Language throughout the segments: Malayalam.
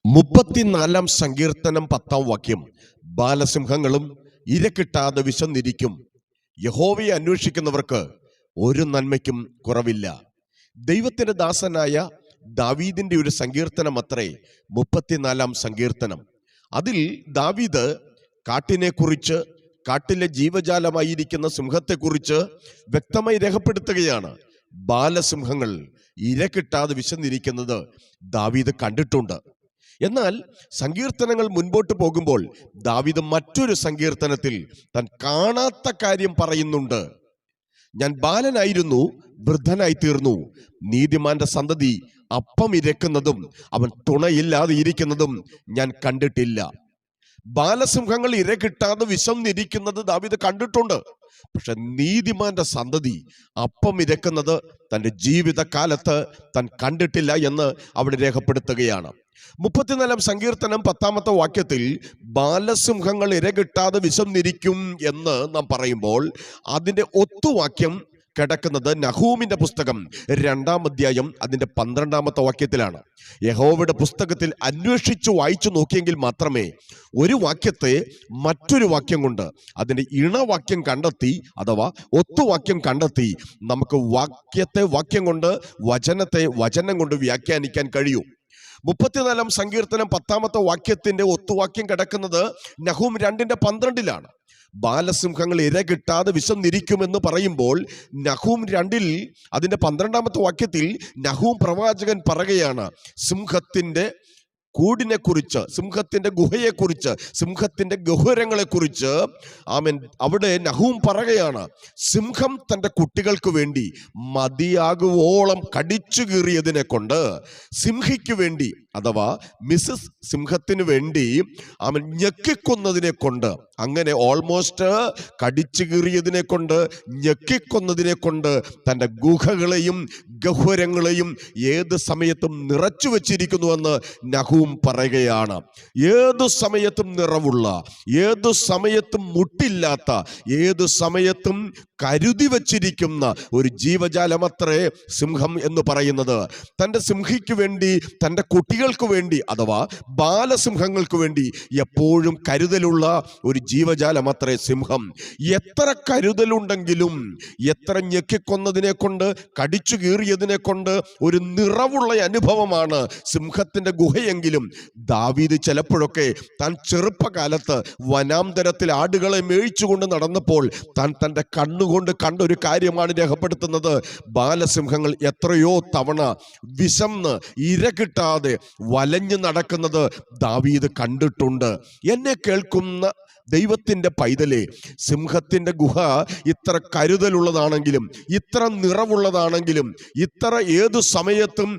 34 സങ്കീർത്തനം 10 വാക്യം. ബാലസിംഹങ്ങളും ഇരകിട്ടാതെ വിശന്നിരിക്കും. യഹോവയെ അന്വേഷിക്കുന്നവർക്ക് ഒരു നന്മയ്ക്കും കുറവില്ല. ദൈവത്തിന്റെ ദാസനായ ദാവീദിന്റെ ഒരു സങ്കീർത്തനം അത്രേ 34 സങ്കീർത്തനം. അതിൽ ദാവീദ് കാട്ടിനെക്കുറിച്ച്, കാട്ടിലെ ജീവജാലമായിരിക്കുന്ന സിംഹത്തെക്കുറിച്ച് വ്യക്തമായി രേഖപ്പെടുത്തുകയാണ്. ബാലസിംഹങ്ങൾ ഇരകിട്ടാതെ വിശന്നിരിക്കുന്നത് ദാവീദ് കണ്ടിട്ടുണ്ട്. എന്നാൽ സങ്കീർത്തനങ്ങൾ മുൻപോട്ട് പോകുമ്പോൾ ദാവീദ് മറ്റൊരു സങ്കീർത്തനത്തിൽ താൻ കാണാത്ത കാര്യം പറയുന്നുണ്ട്. ഞാൻ ബാലനായിരുന്നു, വൃദ്ധനായി തീർന്നു. നീതിമാന്റെ സന്തതി അപ്പം ഇരക്കുന്നതും അവൻ തുണയില്ലാതെ ഇരിക്കുന്നതും ഞാൻ കണ്ടിട്ടില്ല. ബാലസിംഹങ്ങൾ ഇരകിട്ടാതെ വിശന്നിരിക്കുന്നത് ദാവീദ് കണ്ടിട്ടുണ്ട്. പക്ഷെ നീതിമാന്റെ സന്തതി അപ്പം ഇരക്കുന്നത് തൻ്റെ ജീവിതകാലത്ത് താൻ കണ്ടിട്ടില്ല എന്ന് അവിടെ രേഖപ്പെടുത്തുകയാണ്. 34 സങ്കീർത്തനം 10 വാക്യത്തിൽ ബാലസിംഹങ്ങൾ ഇരകിട്ടാതെ വിശന്നിരിക്കും എന്ന് നാം പറയുമ്പോൾ അതിൻ്റെ ഒത്തുവാക്യം കിടക്കുന്നത് നഹൂമിന്റെ പുസ്തകം 2-ാം അധ്യായം അതിൻ്റെ 12 വാക്യത്തിലാണ്. യഹോവയുടെ പുസ്തകത്തിൽ അന്വേഷിച്ചു വായിച്ചു നോക്കിയെങ്കിൽ മാത്രമേ ഒരു വാക്യത്തെ മറ്റൊരു വാക്യം കൊണ്ട്, അതിൻ്റെ ഇണവാക്യം കണ്ടെത്തി അഥവാ ഒത്തുവാക്യം കണ്ടെത്തി നമുക്ക് വാക്യത്തെ വാക്യം കൊണ്ട്, വചനത്തെ വചനം കൊണ്ട് വ്യാഖ്യാനിക്കാൻ കഴിയൂ. 34 സങ്കീർത്തനം 10 വാക്യത്തിന്റെ ഒത്തുവാക്യം കിടക്കുന്നത് നഹൂം 2:12 ബാലസിംഹങ്ങൾ ഇരകിട്ടാതെ വിശന്നിരിക്കുമെന്ന് പറയുമ്പോൾ നഹൂം 2 അതിൻ്റെ 12 വാക്യത്തിൽ നഹൂം പ്രവാചകൻ പറയുകയാണ്, സിംഹത്തിന്റെ കൂടിനെ കുറിച്ച്, സിംഹത്തിന്റെ ഗുഹയെക്കുറിച്ച്, സിംഹത്തിന്റെ ഗഹ്വരങ്ങളെക്കുറിച്ച്. ആമേൻ. അവിടെ നഹൂം പറയുകയാണ്, സിംഹം തൻ്റെ കുട്ടികൾക്ക് വേണ്ടി മതിയാകുവോളം കടിച്ചു കീറിയതിനെ കൊണ്ട്, സിംഹിക്ക് വേണ്ടി അഥവാ മിസസ് സിംഹത്തിന് വേണ്ടി അവൻ ഞെക്കിക്കൊന്നതിനെ കൊണ്ട്, അങ്ങനെ ഓൾമോസ്റ്റ് കടിച്ചു കീറിയതിനെ കൊണ്ട്, ഞെക്കിക്കൊന്നതിനെ കൊണ്ട് തൻ്റെ ഗുഹകളെയും ഗഹ്വരങ്ങളെയും ഏത് സമയത്തും നിറച്ചു വച്ചിരിക്കുന്നുവെന്ന് നഹൂം പറയുകയാണ്. ഏതു സമയത്തും നിറവുള്ള, ഏതു സമയത്തും മുട്ടില്ലാത്ത, ഏതു സമയത്തും കരുതി വച്ചിരിക്കുന്ന ഒരു ജീവജാലമത്രേ സിംഹം എന്ന് പറയുന്നത്. തൻ്റെ സിംഹിക്ക് വേണ്ടി, തൻ്റെ കുട്ടികൾക്ക് വേണ്ടി അഥവാ ബാലസിംഹങ്ങൾക്ക് വേണ്ടി എപ്പോഴും കരുതലുള്ള ഒരു ജീവജാലമത്രേ സിംഹം. എത്ര കരുതലുണ്ടെങ്കിലും, എത്ര ഞെക്കിക്കൊന്നതിനെ കൊണ്ട്, കടിച്ചു കീറിയതിനെ കൊണ്ട് ഒരു നിറവുള്ള അനുഭവമാണ് സിംഹത്തിന്റെ ഗുഹയെങ്കിലും ദാവീദ് ചിലപ്പോഴൊക്കെ താൻ ചെറുപ്പകാലത്ത് വനാന്തരത്തിൽ ആടുകളെ മേയിച്ചുകൊണ്ട് നടന്നപ്പോൾ താൻ തൻ്റെ കണ്ണുകൊണ്ട് കണ്ട ഒരു കാര്യമാണ് രേഖപ്പെടുത്തുന്നത്. ബാലസിംഹങ്ങൾ എത്രയോ തവണ വിശന്ന് ഇരകിട്ടാതെ വലഞ്ഞു നടക്കുന്നത് ദാവീദ് കണ്ടിട്ടുണ്ട്. എന്നെ കേൾക്കുന്ന ദൈവത്തിൻ്റെ പൈതലേ, സിംഹത്തിൻ്റെ ഗുഹ ഇത്ര കരുതലുള്ളതാണെങ്കിലും, ഇത്ര നിറവുള്ളതാണെങ്കിലും, ഇത്ര ഏതു സമയത്തും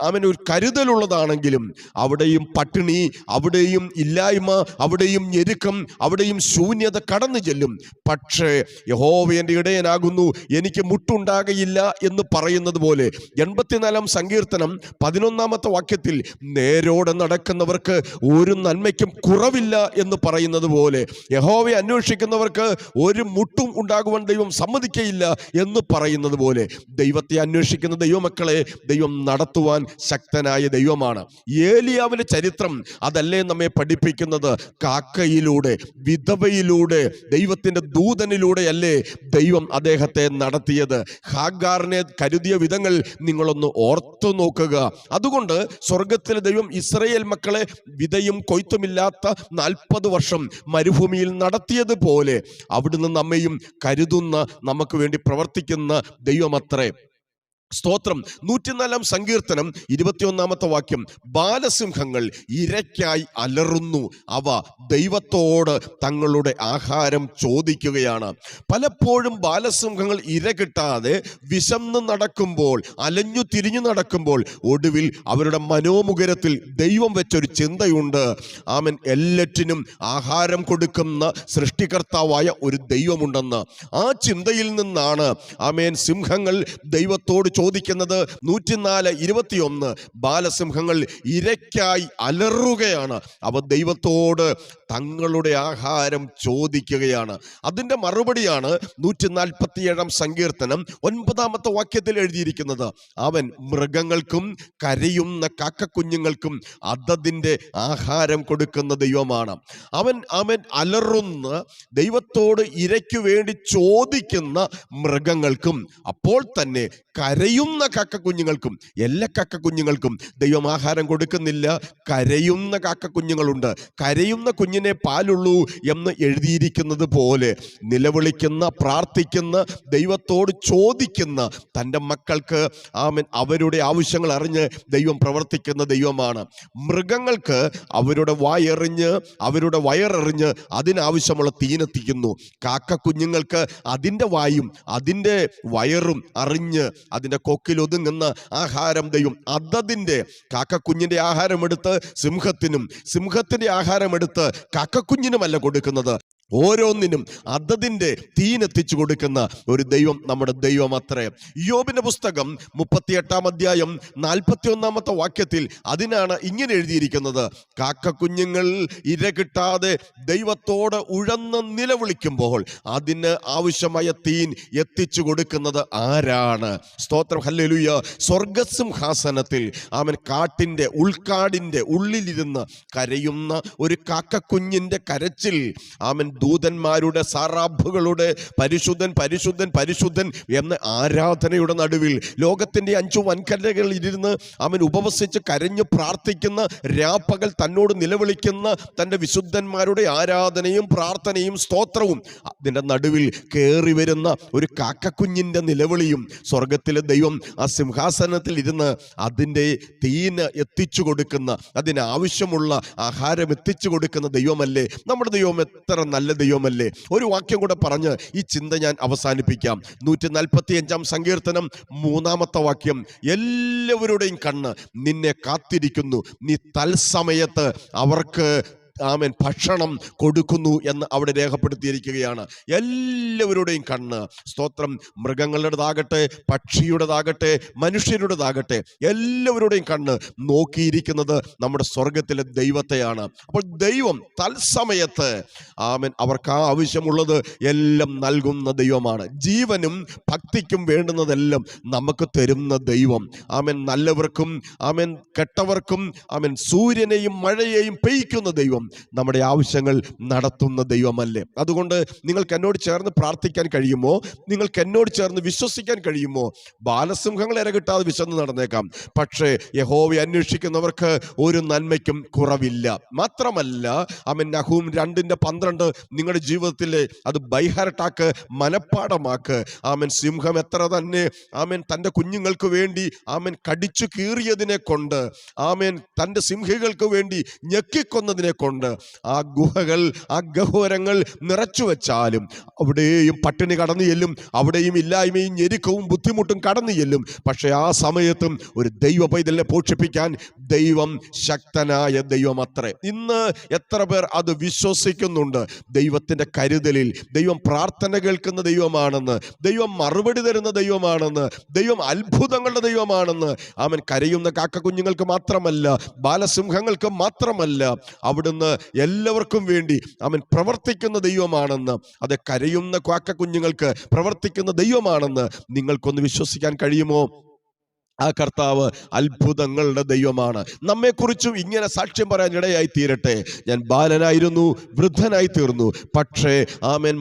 അവനൊരു കരുതലുള്ളതാണെങ്കിലും, അവിടെയും പട്ടിണി, അവിടെയും ഇല്ലായ്മ, അവിടെയും ഞെരുക്കം, അവിടെയും ശൂന്യത കടന്നു ചെല്ലും. പക്ഷേ യഹോവ എൻ്റെ ഇടയനാകുന്നു, എനിക്ക് മുട്ടുണ്ടാകയില്ല എന്ന് പറയുന്നത് പോലെ 84 സങ്കീർത്തനം 11 വാക്യത്തിൽ നേരോടെ നടക്കുന്നവർക്ക് ഒരു നന്മയ്ക്കും കുറവില്ല എന്ന് പറയുന്നത് പോലെ, യഹോവയെ അന്വേഷിക്കുന്നവർക്ക് ഒരു മുട്ടും ഉണ്ടാകുവാൻ ദൈവം സമ്മതിക്കയില്ല എന്ന് പറയുന്നത് പോലെ, ദൈവത്തെ അന്വേഷിക്കുന്ന ദൈവമക്കളെ ദൈവം നടത്തുവാൻ ശക്തനായ ദൈവമാണ്. ഏലിയാവിന്റെ ചരിത്രം അതല്ലേ നമ്മെ പഠിപ്പിക്കുന്നത്? കാക്കയിലൂടെ, വിധവയിലൂടെ, ദൈവത്തിന്റെ ദൂതനിലൂടെയല്ലേ ദൈവം അദ്ദേഹത്തെ നടത്തിയത്. ഹാഗാറിനെ കരുതിയ വിധങ്ങൾ നിങ്ങളൊന്ന് ഓർത്തു നോക്കുക. അതുകൊണ്ട് സ്വർഗത്തിലെ ദൈവം ഇസ്രായേൽ മക്കളെ വിതയും കൊയ്ത്തുമില്ലാത്ത 40 വർഷം മരുഭൂമിയിൽ നടത്തിയതുപോലെ അവിടുന്ന് നമ്മയും കരുതുന്ന, നമുക്ക് വേണ്ടി പ്രവർത്തിക്കുന്ന ദൈവമത്രേ. സ്തോത്രം. 104 സങ്കീർത്തനം 21 വാക്യം, ബാലസിംഹങ്ങൾ ഇരയ്ക്കായി അലറുന്നു, അവ ദൈവത്തോട് തങ്ങളുടെ ആഹാരം ചോദിക്കുകയാണ്. പലപ്പോഴും ബാലസിംഹങ്ങൾ ഇര കിട്ടാതെ വിശന്ന് നടക്കുമ്പോൾ, അലഞ്ഞു തിരിഞ്ഞു നടക്കുമ്പോൾ, ഒടുവിൽ അവരുടെ മനോമുഖരത്തിൽ ദൈവം വെച്ചൊരു ചിന്തയുണ്ട്. ആമൻ. എല്ലാറ്റിനും ആഹാരം കൊടുക്കുന്ന സൃഷ്ടികർത്താവായ ഒരു ദൈവമുണ്ടെന്ന്. ആ ചിന്തയിൽ നിന്നാണ് ആമേൻ സിംഹങ്ങൾ ദൈവത്തോട് ചോദിക്കുന്നത് 104:21 ബാലസിംഹങ്ങൾ ഇരയ്ക്കായി അലറുകയാണ്. അവ ദൈവത്തോട് തങ്ങളുടെ ആഹാരം ചോദിക്കുകയാണ്. അതിന്റെ മറുപടിയാണ് 147 സങ്കീർത്തനം 9 വാക്യത്തിൽ എഴുതിയിരിക്കുന്നത്. അവൻ മൃഗങ്ങൾക്കും കരയുന്ന കാക്കക്കുഞ്ഞുങ്ങൾക്കും അതതിന്റെ ആഹാരം കൊടുക്കുന്ന ദൈവമാണ്. അവൻ അലറുന്ന ദൈവത്തോട് ഇരയ്ക്കു വേണ്ടി ചോദിക്കുന്ന മൃഗങ്ങൾക്കും അപ്പോൾ തന്നെ കരയുന്ന കാക്കക്കുഞ്ഞുങ്ങൾക്കും, എല്ലാ കാക്കക്കുഞ്ഞുങ്ങൾക്കും ദൈവം ആഹാരം കൊടുക്കുന്നില്ല. കരയുന്ന കാക്കക്കുഞ്ഞുങ്ങളുണ്ട്. കരയുന്ന കുഞ്ഞിനെ പാലുള്ളൂ എന്ന് എഴുതിയിരിക്കുന്നത് പോലെ നിലവിളിക്കുന്ന, പ്രാർത്ഥിക്കുന്ന, ദൈവത്തോട് ചോദിക്കുന്ന തൻ്റെ മക്കൾക്ക് അവരുടെ ആവശ്യങ്ങൾ അറിഞ്ഞ് ദൈവം പ്രവർത്തിക്കുന്ന ദൈവമാണ്. മൃഗങ്ങൾക്ക് അവരുടെ വായെറിഞ്ഞ്, അവരുടെ വയറെറിഞ്ഞ് അതിനാവശ്യമുള്ള തീനെത്തിക്കുന്നു. കാക്കക്കുഞ്ഞുങ്ങൾക്ക് അതിൻ്റെ വായും അതിൻ്റെ വയറും അറിഞ്ഞ് അതിൻ്റെ കൊക്കിലൊതുങ്ങുന്ന ആഹാരം ദൈവം അതതിൻ്റെ കാക്കക്കുഞ്ഞിൻ്റെ ആഹാരം എടുത്ത് സിംഹത്തിനും, സിംഹത്തിൻ്റെ ആഹാരം എടുത്ത് കാക്കക്കുഞ്ഞിനുമല്ല കൊടുക്കുന്നത്. ഓരോന്നിനും അതതിൻ്റെ തീനെത്തിച്ചു കൊടുക്കുന്ന ഒരു ദൈവം നമ്മുടെ ദൈവം അത്രേ. യോബിന്റെ പുസ്തകം 38 41 വാക്യത്തിൽ അതിനാണ് ഇങ്ങനെ എഴുതിയിരിക്കുന്നത്: കാക്കക്കുഞ്ഞുങ്ങൾ ഇര കിട്ടാതെ ദൈവത്തോട് ഉഴന്ന് നിലവിളിക്കുമ്പോൾ അതിന് ആവശ്യമായ തീൻ എത്തിച്ചു കൊടുക്കുന്നത് ആരാണ്? സ്തോത്രം, ഹല്ലേലൂയ. സ്വർഗസിംഹാസനത്തിൽ കാട്ടിൻ്റെ ഉൾക്കാടിൻ്റെ ഉള്ളിലിരുന്ന് കരയുന്ന ഒരു കാക്കക്കുഞ്ഞിൻ്റെ കരച്ചിൽ ദൂതന്മാരുടെ സാറാഭുകളുടെ പരിശുദ്ധൻ പരിശുദ്ധൻ പരിശുദ്ധൻ എന്ന ആരാധനയുടെ നടുവിൽ ലോകത്തിൻ്റെ 5 വൻകരകളിൽ ഇരുന്ന് ഉപവസിച്ച് കരഞ്ഞു പ്രാർത്ഥിക്കുന്ന, രാപ്പകൽ തന്നോട് നിലവിളിക്കുന്ന തൻ്റെ വിശുദ്ധന്മാരുടെ ആരാധനയും പ്രാർത്ഥനയും സ്തോത്രവും അതിൻ്റെ നടുവിൽ കയറി വരുന്ന ഒരു കാക്കക്കുഞ്ഞിൻ്റെ നിലവിളിയും സ്വർഗത്തിലെ ദൈവം ആ സിംഹാസനത്തിൽ ഇരുന്ന് അതിൻ്റെ തീന് എത്തിച്ചു കൊടുക്കുന്ന, അതിനാവശ്യമുള്ള ആഹാരം എത്തിച്ചു കൊടുക്കുന്ന ദൈവമല്ലേ നമ്മുടെ ദൈവം? എത്ര നല്ല ദൈവമല്ലേ? ഒരു വാക്യം കൂടെ പറഞ്ഞ് ഈ ചിന്ത ഞാൻ അവസാനിപ്പിക്കാം. 145 സങ്കീർത്തനം 3 വാക്യം: എല്ലാവരുടെയും കണ്ണ് നിന്നെ കാത്തിരിക്കുന്നു, നീ തത്സമയത്ത് അവർക്ക് ഭക്ഷണം കൊടുക്കുന്നു എന്ന് അവിടെ രേഖപ്പെടുത്തിയിരിക്കുകയാണ്. എല്ലാവരുടെയും കണ്ണ്, സ്തോത്രം, മൃഗങ്ങളുടേതാകട്ടെ, പക്ഷിയുടേതാകട്ടെ, മനുഷ്യരുടേതാകട്ടെ, എല്ലാവരുടെയും കണ്ണ് നോക്കിയിരിക്കുന്നത് നമ്മുടെ സ്വർഗത്തിലെ ദൈവത്തെയാണ്. അപ്പോൾ ദൈവം തത്സമയത്ത് അവർക്ക് ആവശ്യമുള്ളത് എല്ലാം നൽകുന്ന ദൈവമാണ്. ജീവനും ഭക്തിക്കും വേണ്ടുന്നതെല്ലാം നമുക്ക് തരുന്ന ദൈവം. നല്ലവർക്കും കെട്ടവർക്കും സൂര്യനെയും മഴയെയും പെയ്യ്ക്കുന്ന ദൈവം, നമ്മുടെ ആവശ്യങ്ങൾ നടത്തുന്ന ദൈവമല്ലേ? അതുകൊണ്ട് നിങ്ങൾക്ക് എന്നോട് ചേർന്ന് പ്രാർത്ഥിക്കാൻ കഴിയുമോ? നിങ്ങൾക്ക് എന്നോട് ചേർന്ന് വിശ്വസിക്കാൻ കഴിയുമോ? ബാലസിംഹങ്ങൾ ഇര കിട്ടാതെ വിശന്ന് നടന്നേക്കാം, പക്ഷേ യഹോവയെ അന്വേഷിക്കുന്നവർക്ക് ഒരു നന്മയ്ക്കും കുറവില്ല. മാത്രമല്ല നഹൂം 2:12 നിങ്ങളുടെ ജീവിതത്തിൽ അത് ബൈഹാർട്ടാക്ക്, മനപ്പാടമാക്ക്. സിംഹം എത്ര തന്നെ തൻ്റെ കുഞ്ഞുങ്ങൾക്ക് വേണ്ടി കടിച്ചു കീറിയതിനെ കൊണ്ട്, തൻ്റെ സിംഹികൾക്ക് വേണ്ടി ഞെക്കിക്കൊന്നതിനെ കൊണ്ട് ആ ഗുഹകൾ, ആ ഗഹ്വരങ്ങൾ നിറച്ചു വെച്ചാലും അവിടെയും പട്ടിണി കടന്നു ചെല്ലും, അവിടെയും ഇല്ലായ്മയും ഞെരുക്കവും ബുദ്ധിമുട്ടും കടന്നു ചെല്ലും. പക്ഷെ ആ സമയത്തും ഒരു ദൈവ പൈതലിനെ പോഷിപ്പിക്കാൻ ദൈവം ശക്തനായ ദൈവം അത്രേ. ഇന്ന് എത്ര പേർ അത് വിശ്വസിക്കുന്നുണ്ട്? ദൈവത്തിൻ്റെ കരുതലിൽ ദൈവം പ്രാർത്ഥന കേൾക്കുന്ന ദൈവമാണെന്ന്, ദൈവം മറുപടി തരുന്ന ദൈവമാണെന്ന്, ദൈവം അത്ഭുതങ്ങളുടെ ദൈവമാണെന്ന്. കരയുന്ന കാക്കക്കുഞ്ഞുങ്ങൾക്ക് മാത്രമല്ല, ബാലസിംഹങ്ങൾക്ക് മാത്രമല്ല, അവിടുന്ന് എല്ലാവർക്കും വേണ്ടി പ്രവർത്തിക്കുന്ന ദൈവമാണെന്ന്, അത് കരയുന്ന കാക്കക്കുഞ്ഞുങ്ങൾക്ക് പ്രവർത്തിക്കുന്ന ദൈവമാണെന്ന് നിങ്ങൾക്കൊന്ന് വിശ്വസിക്കാൻ കഴിയുമോ? ആ കർത്താവ് അത്ഭുതങ്ങളുടെ ദൈവമാണ്. നമ്മെക്കുറിച്ചും ഇങ്ങനെ സാക്ഷ്യം പറയാൻ ഇടയായി തീരട്ടെ. ഞാൻ ബാലനായിരുന്നു, വൃദ്ധനായി തീർന്നു, പക്ഷേ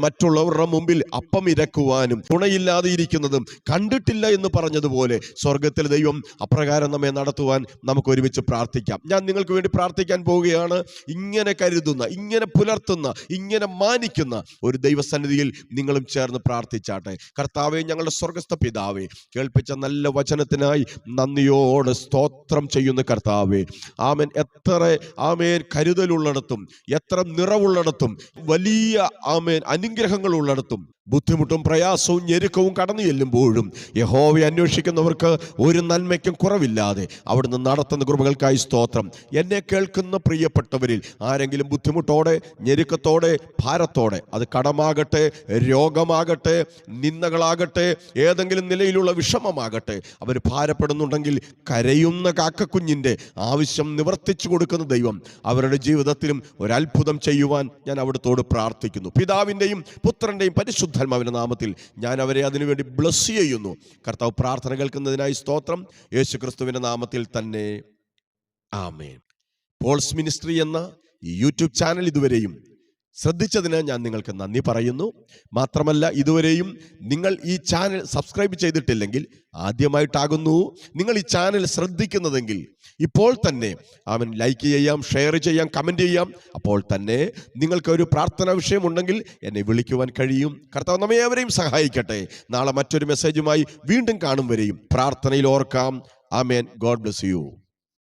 മറ്റുള്ളവരുടെ മുമ്പിൽ അപ്പം ഇരക്കുവാനും തുണയില്ലാതെ ഇരിക്കുന്നതും കണ്ടിട്ടില്ല എന്ന് പറഞ്ഞതുപോലെ സ്വർഗത്തിലെ ദൈവം അപ്രകാരം നമ്മെ നടത്തുവാൻ നമുക്ക് ഒരുമിച്ച് പ്രാർത്ഥിക്കാം. ഞാൻ നിങ്ങൾക്ക് വേണ്ടി പ്രാർത്ഥിക്കാൻ പോവുകയാണ്. ഇങ്ങനെ കരുതുന്ന, ഇങ്ങനെ പുലർത്തുന്ന, ഇങ്ങനെ മാനിക്കുന്ന ഒരു ദൈവസന്നിധിയിൽ നിങ്ങളും ചേർന്ന് പ്രാർത്ഥിച്ചാട്ടെ. കർത്താവേ, ഞങ്ങളുടെ സ്വർഗസ്ഥ പിതാവേ, കേൾപ്പിച്ച നല്ല വചനത്തിനായി നന്ദിയോടെ സ്തോത്രം ചെയ്യുന്ന കർത്താവേ. എത്ര കരുതലുള്ളിടത്തും, എത്ര നിറവുള്ളിടത്തും, വലിയ അനുഗ്രഹങ്ങൾ ഉള്ളിടത്തും ബുദ്ധിമുട്ടും പ്രയാസവും ഞെരുക്കവും കടന്നു ചെല്ലുമ്പോഴും യഹോവയെ അന്വേഷിക്കുന്നവർക്ക് ഒരു നന്മയ്ക്കും കുറവില്ലാതെ അവിടുന്ന് നടത്തുന്ന കൃപകൾക്കായി സ്തോത്രം. എന്നെ കേൾക്കുന്ന പ്രിയപ്പെട്ടവരിൽ ആരെങ്കിലും ബുദ്ധിമുട്ടോടെ, ഞെരുക്കത്തോടെ, ഭാരത്തോടെ, അത് കടമാകട്ടെ, രോഗമാകട്ടെ, നിന്ദകളാകട്ടെ, ഏതെങ്കിലും നിലയിലുള്ള വിഷമമാകട്ടെ, അവർ ഭാരപ്പെടുന്നുണ്ടെങ്കിൽ കരയുന്ന കാക്കക്കുഞ്ഞിൻ്റെ ആവശ്യം നിവർത്തിച്ചു കൊടുക്കുന്ന ദൈവം അവരുടെ ജീവിതത്തിലും ഒരത്ഭുതം ചെയ്യുവാൻ ഞാൻ അവിടുത്തോട് പ്രാർത്ഥിക്കുന്നു. പിതാവിൻ്റെയും പുത്രൻ്റെയും പരിശുദ്ധാത്മാവിൻ്റെ നാമത്തിൽ ഞാൻ അവരെ അതിനുവേണ്ടി ബ്ലസ് ചെയ്യുന്നു. കർത്താവ് പ്രാർത്ഥന കേൾക്കുന്നതിനായി സ്തോത്രം. യേശു ക്രിസ്തുവിൻ്റെ നാമത്തിൽ തന്നെ ആമേൻ. പോൾസ് മിനിസ്ട്രി എന്ന ഈ യൂട്യൂബ് ചാനൽ ഇതുവരെയും ശ്രദ്ധിച്ചതിന് ഞാൻ നിങ്ങൾക്ക് നന്ദി പറയുന്നു. മാത്രമല്ല, ഇതുവരെയും നിങ്ങൾ ഈ ചാനൽ സബ്സ്ക്രൈബ് ചെയ്തിട്ടില്ലെങ്കിൽ ആദ്യമായിട്ടാകുന്നു നിങ്ങൾ ഈ ചാനൽ ശ്രദ്ധിക്കുന്നതെങ്കിൽ ഇപ്പോൾ തന്നെ ലൈക്ക് ചെയ്യാം, ഷെയർ ചെയ്യാം, കമൻറ്റ് ചെയ്യാം. അപ്പോൾ തന്നെ നിങ്ങൾക്ക് ഒരു പ്രാർത്ഥനാ വിഷയമുണ്ടെങ്കിൽ എന്നെ വിളിക്കുവാൻ കഴിയും. കർത്താവ് നമ്മെ ഏവരെയും സഹായിക്കട്ടെ. നാളെ മറ്റൊരു മെസ്സേജുമായി വീണ്ടും കാണും വരെയും പ്രാർത്ഥനയിൽ ഓർക്കാം. ആമേൻ. God bless U.